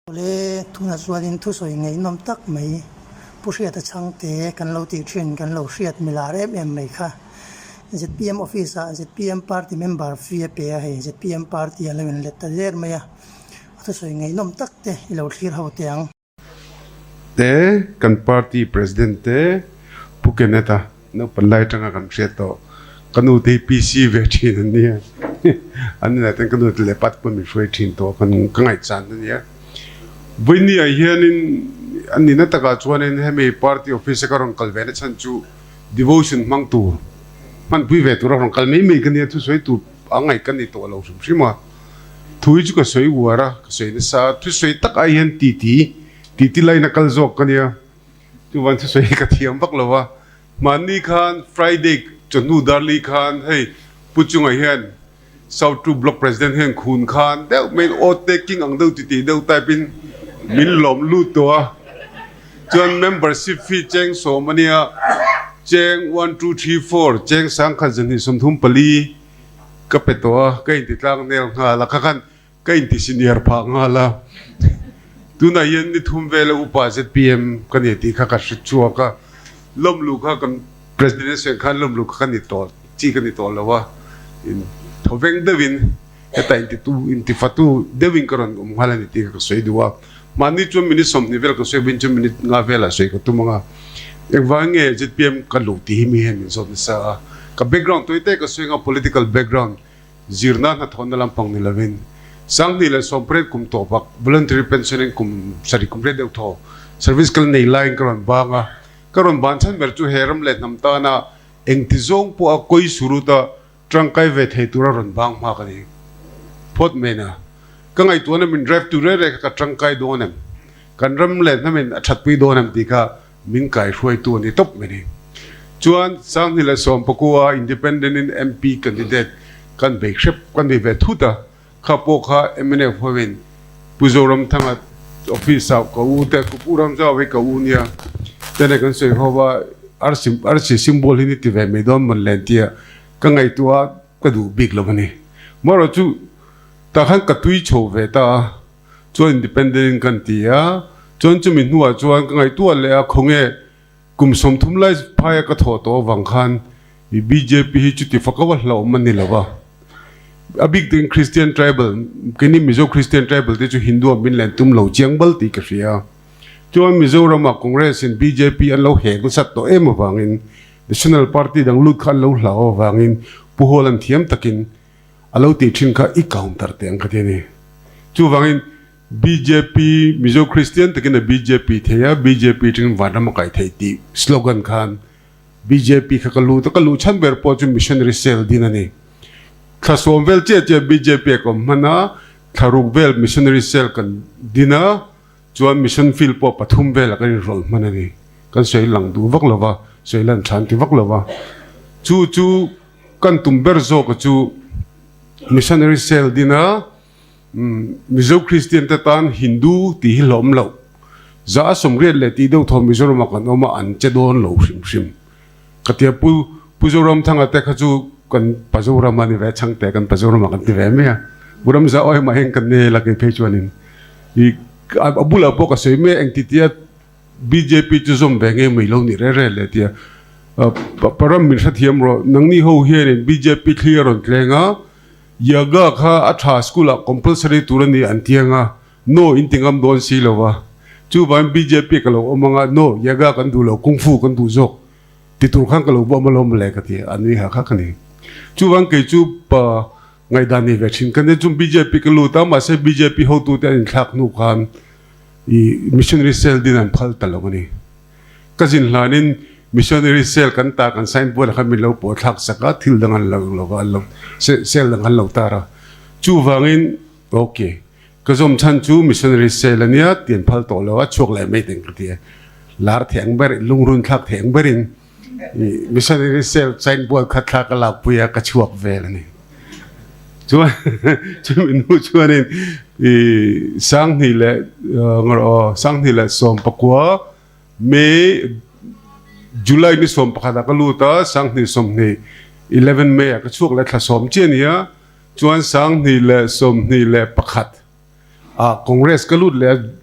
le thuna chuanin thu soi ngei nom tak mai puhriat a chhangte kan lo ti thin kan lo hriat milar em mai kha ZPM office a ZPM party member fia pe a he ZPM party a lewen let ta ler mai a thu soi ngei nom tak te I lo thlir ho tiang te kan party president te pukeneta no palai tanga kan hriato kanu te PC ve thin ania ani na ten kanu le pat pun mi hroi thin to kan kangai chan ania Vini a hianin ani na taka chuanin hemi party office ka rong kalvena chanchu devotion mangtu man pui ve tu rong kalmei mei kan tu soi tu angai kan ni to lo sum sima thui chu ka soi wara ka soi na sa tu soi tak a hian ti lai na kal jok kan ya tu wan tu soi ka thiam bak lawa mani khan Friday chonu darli khan hey puchunga hian South 2 block president hian khun khan deu main o taking ang deu ti deu typin min lom lu to chuan membership fee cheng so mania cheng 1 2 3 4 cheng sang khan jani somthum pali ka peto ka inti tlang nel nga la ka khan ka inti senior pha nga la tuna yen ni thum vela upa ZPM kan ti kha ka shchuwa ka lom lu kha kan president se khan lom lu kha ni to chi kan ni to lawa in thoveng devin eta inti tu inti fatu devin karon umhala ni ti ka soi duwa mani chu minute som ni vel ka soi bin chu minute nga vela soi ka tumanga ekwange ZPM ka lu ti mi hen so sa ka background to ite ka soi nga political background zirna na thon lam pang ni lavin sang ni la sompre kum to bak voluntary pensioning kum sari kum red tho service kal nei line karon banga karon ban chan ber chu heram le nam ta na engtizong po a koi suruta trangkai ve thei tura ron bang ma ka ni phot mena kangai tu na min drive to re ka trangkai do nam kan ram le na min athat pi do nam ti ka min kai hroi tu ni top meni chuan sang ni la som pakua independent in MP candidate kan be khrep kan be ve thuta kha po kha MNF hoin puzoram thanga office au ko u te ku puram ja ve ka u nia tene kan se howa arsi symbol ni ti ve me don man lentia kangai tua ka du big lo mani maro chu ta khan ka tui chho ve ta cho independent kan tia chon chu min huwa chuan kangai tua le a khonge kum som thum lai phaya ka tho to wang khan BJP hi chu ti fakawa hlo mani lawa a big thing Christian tribal kini mizo Christian tribal te chu Hindu min len tum lo chiangbal ti ka ria chuan Mizoram Congress in BJP an lo he ku sat to em wangin national party dang lut khan lo hlau wangin puholan thiam takin alo ti thin kha I counter te ang khateni chu wangin BJP mizo Christian takin a BJP theya BJP tin wadam kai thei ti slogan khan BJP kha kalu chan ber po chu missionary cell dinani khasom vel che BJP ko mana tharuk vel missionary cell kan dina chuan mission field po pathum vel kan rol manani kan sei lang du vak lova sei lan than ti vak lova chu kan tumber zo ko chu missionary cell dina mizo Christian te tan Hindu ti hilom lo za somre le ti do thom Mizoram kan oma an che don lo sim katia puzoram thanga te kha chu kan pazoram ani ve chhangte kan pazoram kan ti ve me buram za oi ma heng kan ne la ke phe chuanin I abula po ka sei me engtitia BJP chu zom ve nge mai lo ni re le tia param min sathiam ro nangni ho hian BJP clear on klenga yaga kha atha school compulsory turani antianga no intingam don si lowa chu ban BJP ka lo omanga no yaga kan du lo kung fu kan du jok titur khang ka lo bo malom le ka ti anui ha kha khani chu wang ke chu pa ngai dani ve thin kan chu BJP ka lu ta ma se BJP ho tu te in thak nu khan I missionary cell din an phal talongani kazin hlanin missionary cell kan ta kan sign board kha mi lo po thak saka thil dangan lo cell dangan lo tara chu wangin okay kazom chan chu missionary cell ania tien phal to lo a chok le me teng ti lar theng ber lungrun thak theng berin missionary cell sign board kha thak la puya ka chuak vel ani chu min hu chuanin sang ni le som pakwa me July ni som pakha ka luta sang ni som ni 11 May ka chuak le thla som che nia chuan sang ni le som ni le pakhat Congress ka lut le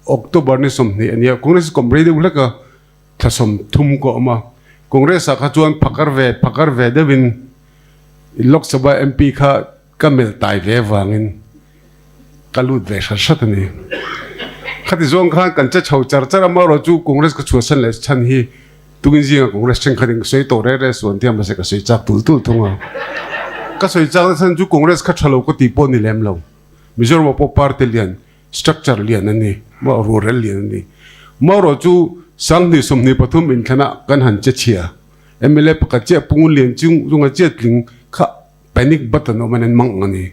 October ni som ni ania Congress komre de ulaka thasom thum ko ama Congress a kha chuan phakar ve devin Lok Sabha MP kha kamel tai ve wangin kalut ve shat ni khati zong kha kan cha chho char char ma ro chu Congress ka chuasan le chan hi tungin jinga Congress chen khading soi to re suan tiam ba se ka soi chak tul thunga ka soi chak san chu Congress kha thalo ko ti po ni lem lo Mizoram po party lian structure lian ani ma rural lian ani ma ro chu sang ni som ni pathum in khana kan han che chia MLA pa ka che pung lian chung runga che tling kha panic button o manen mang ani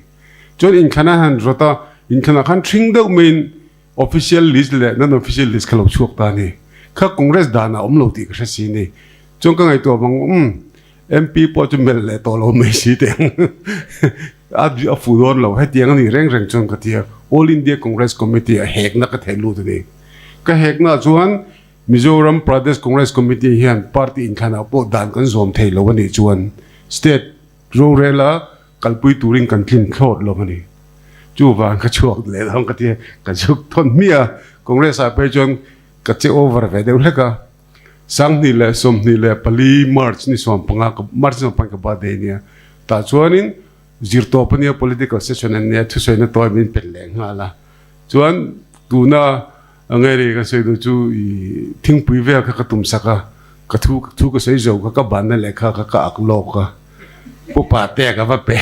chon in khana han rota in khana khan thing do main official list le non official list khalo chuak ta ni kha Congress dana omlo ti ka si ni chong ka ngai to bang MP po chu mel le to lo me si te a fu don lo he tiang ni reng chong ka tia All India Congress Committee a hek na ka thelu de ka hek na chuan Mizoram Pradesh Congress Committee hian party in khana po dan kan zom thei lo ani chuan state rorela kalpui turing kan thlin khlot lo ani chu wang ka chuak le dang ka tia ka chuk thon mia Congress a pe chon ka che over ve de leka sang ni le som ni le pali march ni som panga ka march no panga ba de nia ta chuanin zirto pania political session and ne thu soina toy min pen leng hala chuan tuna angeri ka sei du chu thing pui ve ka tum saka ka thu ka sei zo ka ban na lekha ka aklo ka pu pa te ka va pe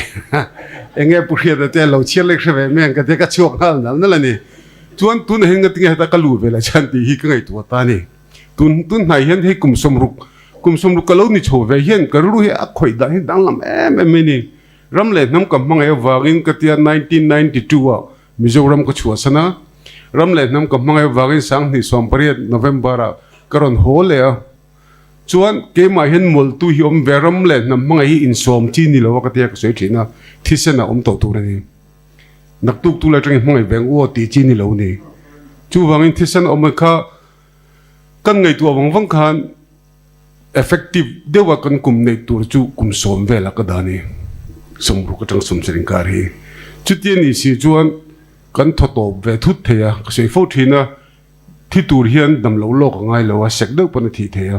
enge pu hia da te lo chiel lek shwe men ka te ka chuak hal na la ni chuan tun hen ga tinga ta ka lu ve la chan ti hi ka ngai tu ta ni tun nai hen he kum som ruk ka lo ni chho ve hen ka ru he a khoi da hi dang lam em ni ramle nam kam mangai wagin ka tia 1992 a Mizoram ka chua sana ramle nam kam mangai wagin sang ni som pariat November a karon hole a chuan ke ma hen mol tu hi om veram le nam mangai in som chi ni lo ka tia ka sei thina thisena om to tu ni nak tuk tu la tring mangai veng o ti chi ni lo ni chu wangin thisen om kha kan ngai tu wang khan effective dewa kan kum nei tur chu kum som vela ka dani som ru ka tang som serin kar hi chutian ni si chuan kan thoto ve thut theya ka sei fo thina thi tur hian dam lo lo ka ngai lo a sek deuh pana thi theya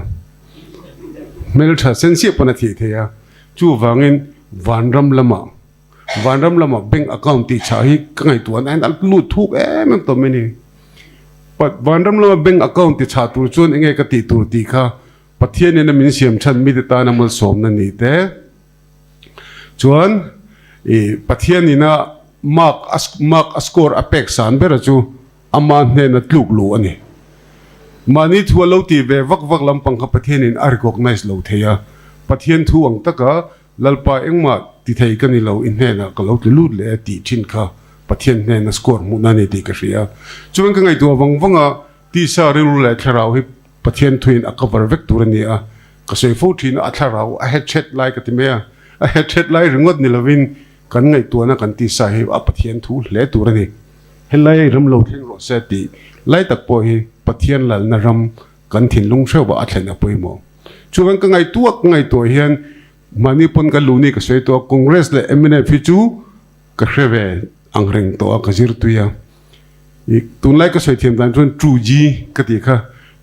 mel tha sensia pana thi theya chu wangin vanram lama bank account ti cha hi ka ngai tuan an al lu thuk em to meni pat vanram lama bank account ti cha tur chuan enge ka ti tur ti kha pathian na min siam than mi ta na mal som na ni te chuan pathian ina mark score apek san bera chu ama hne na tluk lu ani mani thu lo ti ve vak lampang kha pathian in recognize lo theya pathian thu ang taka lalpa engma ti thei kan ni lo in hne na ka lo lu le ti thin kha pathian hne na score mu na ni ti ka ria chuan ka ngai tu wanga ti sa ri lu le tharau hi pathian thuin a cover vek tur ni a ka sei fo thin a tharau a head chat like ka ti me a head chat lai ringot ni lovin kan ngai tu na kan ti sa hi a pathian thu hle tur ni helai ram lo thing ro se ti lai tak po hi pathian lal na ram kan thin lung sheu ba a thlen a poi mo chuan ka ngai tu hian mani pon ka luni ka sei to Congress le MNA fi chu ka hreve angreng to ka zir tu ya tun lai ka sei thiam dan chun 2G ka ti kha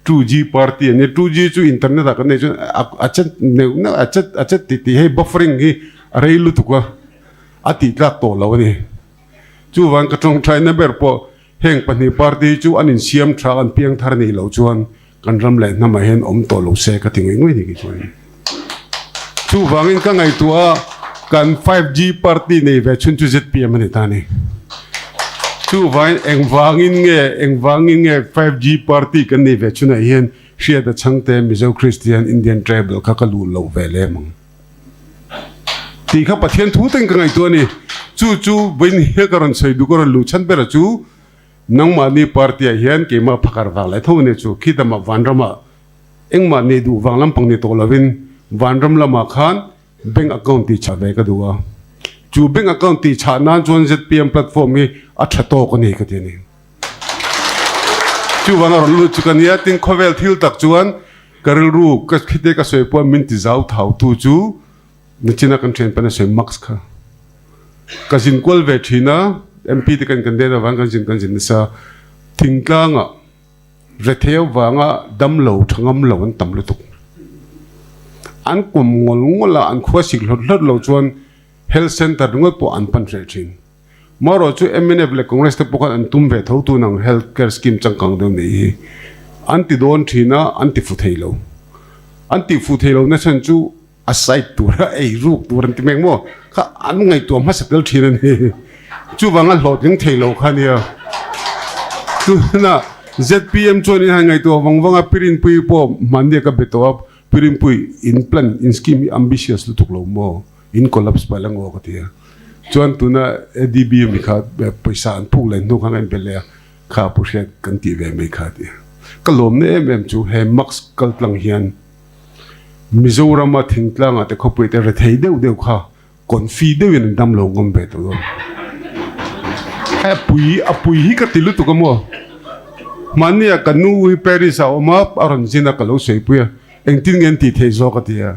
2G party ne 2G chu internet a ka ne chu achat ti he buffering hi arei lu tu ka ati tlak to lo ni chu wang ka tong trai na ber po heng pani party chu anin siam tha an piang thar nei lo chuan kan ram le na ma hen om to lo se ka ting ngoi ni ki chuan chu wangin ka ngai tua kan 5G party nei ve chun chu ZPM ni ta ni chu vai eng wangin nge 5G party kan nei ve chuna hian shia da chhangte Mizo Christian Indian tribal ka ka lu lo ve le mang ti kha pathian thu teng ka ngai tu ni chu bin he karon sei du karon lu chan bera chu nang ma ni party hian ke ma phakar wa lai tho ne chu khitama vanrama engma ne du wanglam pang ni to lovin vanram lama khan bank account ti cha ve ka duwa chu bank account ti cha nan chon ZPM platform mi a thato ko ni ka ti ni chu wana lu chu kan ya ting khovel thil tak chuan karil ru ka khite ka soi po min ti zau thau tu chu nichina kan train pana soi max kha kazin kol ve thina MP te kan de wang kan jin sa thingtlanga retheu wanga damlo thangam lo an tam lu tuk an kum ngola an khwa sik lot lo chuan health center ngoi po an pan re thin maro chu MNF le congress te pokan an tum ve tho tu nang health care scheme changkang do nei anti don thina anti fu theilo na chan chu asai tura ei ruk turan ti meng mo kha an ngai to ma sakal thina ni chu wanga hlot ning theilo khania tu na ZPM choni ngai to wangwanga pirin pui po mande ka beto pirin pui in plan in scheme ambitious lu tuklo mo in collapse palang o katia chuan tuna ADB mi kha paisa an phuk le nu khang an bele kha pushet kan ti ve mai kha ti kalom ne em chu he max kal tlang hian Mizoram thingtlang ate khopui te re thei deu kha konfi deu in dam lo ngom be to he apui hi ka tilu tu ka mo mania kanu hi Paris a oma aron jina kalo sei puya engtin ngen ti thei zo ka tia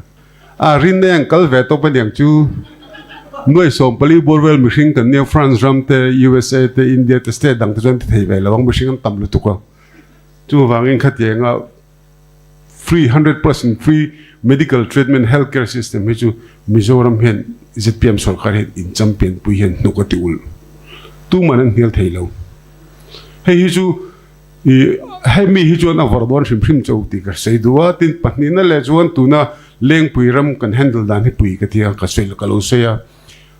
a rin ne kal ve to pa nyang chu noi som pali borwell machine kan ne France ram te USA te India te state dang te jon thei ve lawang machine tam lu tu ka chu wangin khatyenga free 100% free medical treatment healthcare system hi chu Mizoram hen ZPM sarkar hen in champion pui hen nukati ul tu manan hel theilo hei hi chu hei mi hi chuan a vardon hrim chau ti ka sei duwa tin pahni na le chuan tuna leng puiram kan handle dan hi pui ka tia ka sei ka lo seya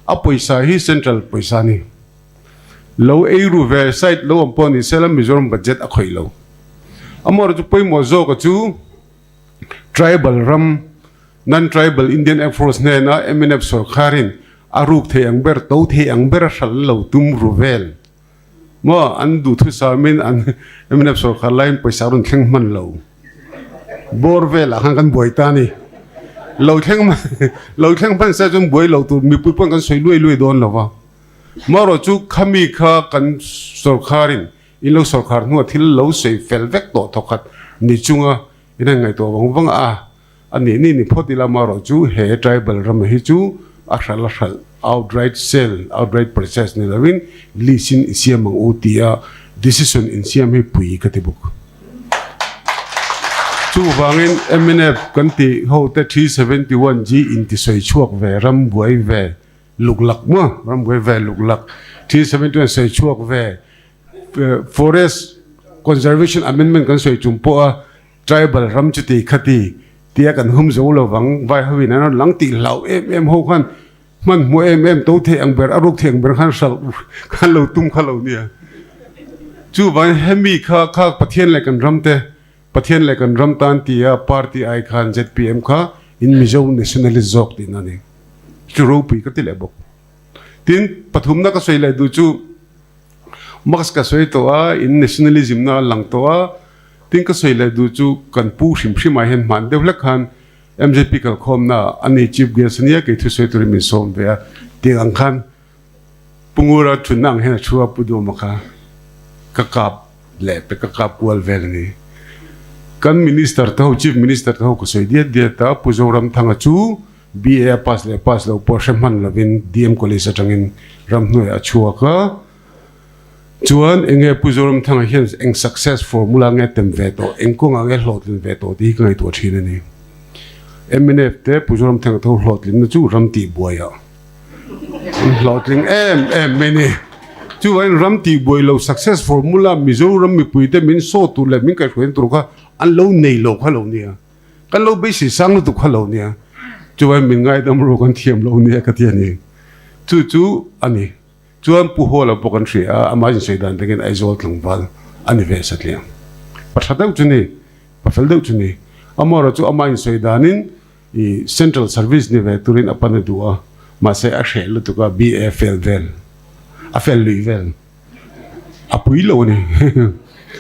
a poisa hi central poisa ni lo eiru ve site lo amponi selam Mizoram budget a khoilo amor chu poi mo zo ka chu tribal ram non tribal Indian Air Force ne na MNF sarkarin aruk the angber to the angber sal lo tum ruvel mo an du thu samin an MNF sarkar line paisa run thleng man lo borvel a kan boitani lo thleng ban sa jum boi lo tu mi pu pon kan soi lui don lo wa maro chu khami kha kan sarkarin ilo sarkar nu thil lo sei fel vek to thokat ni chunga ina ngai to wang a ani ni photila maro chu he tribal ram hi chu akhral outright sale outright purchase ni lawin lisin isiam ang utia decision in siam hi pui katibuk chu wangin MNF kanti ho te 371 g inti soi chuak ve ram buai ve luklak mo ram buai ve luklak 371 soi chuak ve forest conservation amendment kan soi chumpo a tribal ram chuti khati tia kan hum zo lo wang vai hawin an lang ti lau em ho khan man mo em to the ang ber aruk theng ber khan sal khan lo tum khalo nia chu vai hemi kha pathian le kan ram tan tia party ai khan ZPM kha in Mizo nationalist zok tin ani chu ro pi ka tile bok tin pathum na ka soi lai du chu max ka soi to a in nationalism na lang to a tin ka soi lai du chu kan pu hrim ai hen man de lek khan MJP ka khom na ani chief guest nia ke thu soi tur min som ve ti ang khan pungura thunang hen chua pu do ma kha ka kap le pe ka kap wal vel ni kan minister to chief minister to ko soi dia ta puzoram thanga chu BA pass lo por man lovin DM college atangin ram noi a chua ka chuan enge puzoram thanga hian eng success formula nge tem ve to eng ko nga nge hlot lin ve to di ngai to thina ni MNF te puzoram thanga to hlot lin na chu ram ti boya hlot ling em meni chu wan ram ti boy lo success formula Mizoram mi puite min so tu le min ka khwen tur ka an lo nei lo kha lo nia kan lo be si sang lo tu kha lo nia chu wan min ngai dam ro kan thiam lo nia ka tia ni chu ani chuan pu hola pokan thri a amajin seidan tengin aizol tlangwal ani ve satliam pathadau chuni pafaldau chuni amora chu amain seidanin I central service ni ve turin apana duwa ma se a shel tu ka BFL vel afel luivel apui lo ni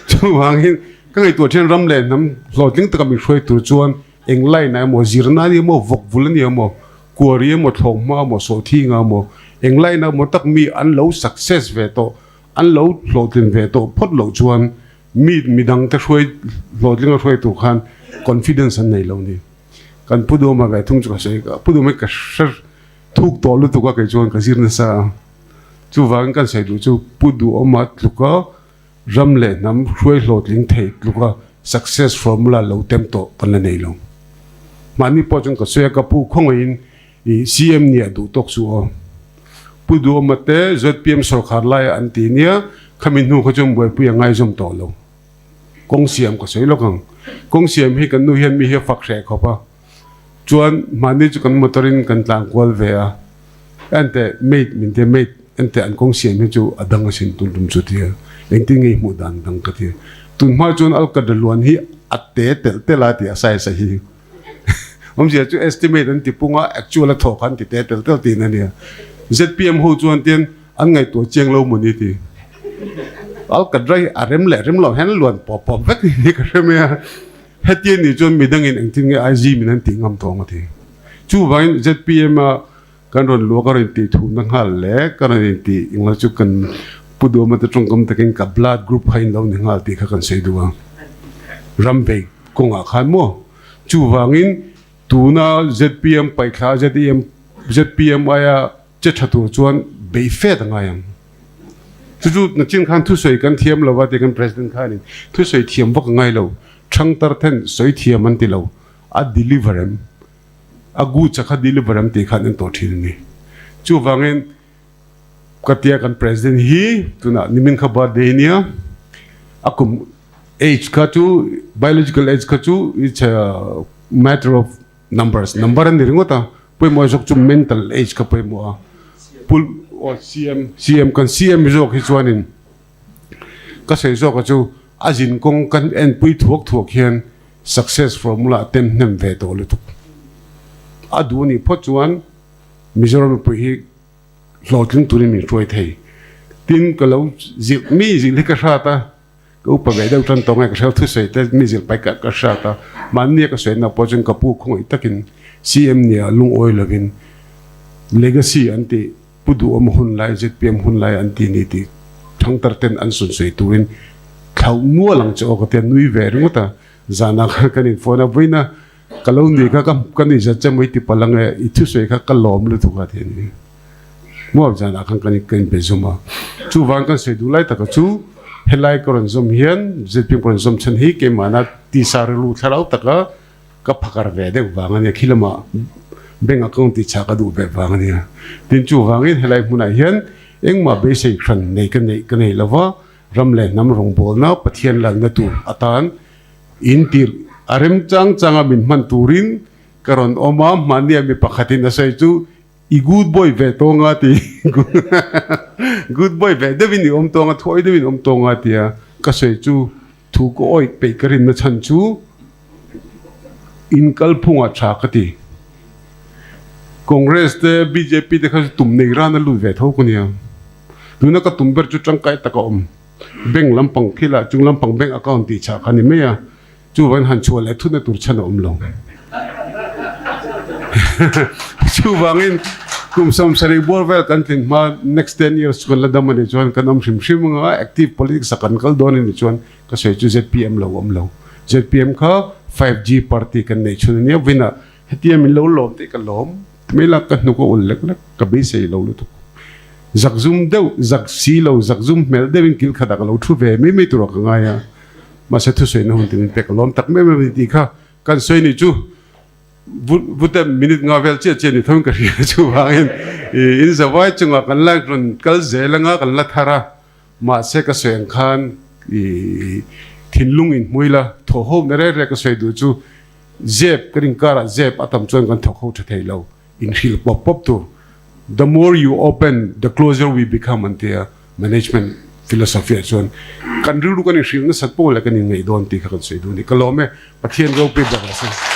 chu wangin ka ngai tu chen ram le nam loting ta ka mi shoi tur chuan englai na mo zirna ni mo vok vul ni mo korea mo thom ma mo so thi nga mo englai na mo tak mi an lo success ve to an lo hlotin ve to phot lo chuan mi dang ta shoi hloting a shoi tu khan confidence an nei lo ni kan pudo ma ga thung chu ka sei ka pudo me ka shar thuk to lu tu ka kai chuan ka zirna sa chu wang kan sei du chu pudu oma tluka ramle nam ruai hlot ling thei tluka success formula lo tem to kan la nei lo mani po chung ka soya ka pu khongoin i cm ni adu tok su o pudu oma te zpm sarkar lai anti nia khamin nu khojom boi pu yangai jom to lo kong siam ka sei lo kang kong siam hi kan nu hian mi hi fak re khopa chuan mani chu kan motorin kan tlang kwal ve a ante mate min te mate ante an kong siam hi chu adang sin tun tum chu tia engting ngi mu dan dang ka tia tun ma chuan al ka dalwan hi atte tel tela ti asai sa hi om sia chu estimate an ti punga actual tho khan ti te tel tel ti na nia zpm ho chuan ten an ngai to cheng lo mu ni ti al ka drai arem le rem lo han luan pop pop vek ni ka remia hetien ni chuan midang in engting nge ig min an tingam thong thi chu vain zpm a kan ron lo ka rin ti thu nang hal le kan rin ti ingla chu kan pudu ma ta trong kam takin ka blood group hain lo ni ngal ti kha kan sei duwa rambe konga khan mo chu wangin tuna zpm pai kha zpm aya che thatu chuan be fe da ngayam chu na chin khan thu soi kan thiam lo wa te kan president khanin thu soi thiam bak ngai lo thang tar then soi thiam an ti lo a deliver em agu chakha deliver am ti khan to thil ni chu wangin katia kan president hi tuna nimin kha birthday nia akum age ka chu biological age ka chu it's a matter of numbers number an ringota poi mo jok chu mental age ka poi mo pul or cm kan cm jok hi chuanin ka sei jok chu azin kong kan en pui thuak hian success formula tem nem ve to lu tu aduni phochuan mizoram pui hi lotling turin mi troi thei tin kalo zil mi zil ka sata ko pa ve dau tran tong ka shau thu sei te mi zil pai ka sata man ni ka sei na pojun ka pu khong itakin cm nia lung oi lovin legacy anti pudu om hun lai zpm hun lai anti ni ti thang tar ten an sun sei turin thau mu lang cho ka te nui ve ringota zana ka ni phone a boina kalo ni ka kam kan ni ja chamai ti palang e ithu sei ka kalom lu thu ka the ni mo jana kan kan kan bezuma chu wang kan sei du lai ta ka chu helai koron zum hian zpm koron zum chen hi ke mana ti sar lu tharau ta ka phakar ve de wang ani khilama bank account ti cha ka du be wang ani tin chu wangin helai huna hian engma be sei khan nei kan nei lawa ramle nam rong bol na pathian lang na tu atan in tir arem changa min man turin karon oma mania mi pakhatin na sei chu i good boy ve tonga ti good boy ve devin ni om tonga thoi devin om tonga tia ka sei chu thu ko oi pe karin na chan chu in kal phunga tha ka ti congress te bjp te kha tum nei ran lu ve tho ko nia tuna ka tum ber chu tangkai ta ka om beng lampang khila chung lampang bank account ti cha khani me ya chu wan han chua le thu na tur chan om lo chu wangin kum som sari bor vel kan tin ma next 10 years ko la damani chuan kan om shim nga active politics kan kal don ni chuan ka sei chu zpm lo om lo zpm kha 5g party kan nei chun ni wina hetiam in lo lom te ka lom mela ka nu ko ulek lek ka be sei lo lu tu zak zum deu zak si lo zak zum mel devin kil khada ka lo thu ve mi tu ro ka nga ya ma se thu sei na hun tin pe ka lom tak me ti kha kan sei ni chu vuta minute nga vel che ni thong ka ri chu wangin in za wai chunga kan la ron kal zelanga kan la thara ma se ka seng khan thinlung in muila tho ho na re ka sei du chu zep kring kara zep atam chuan kan thok ho thei lo in hil pop pop tu the more you open the closer we become antia management philosophy chuan kan ru kan hil na sat po la kan ngai don ti kha kan sei du ni kalome pathian ro pe ba sa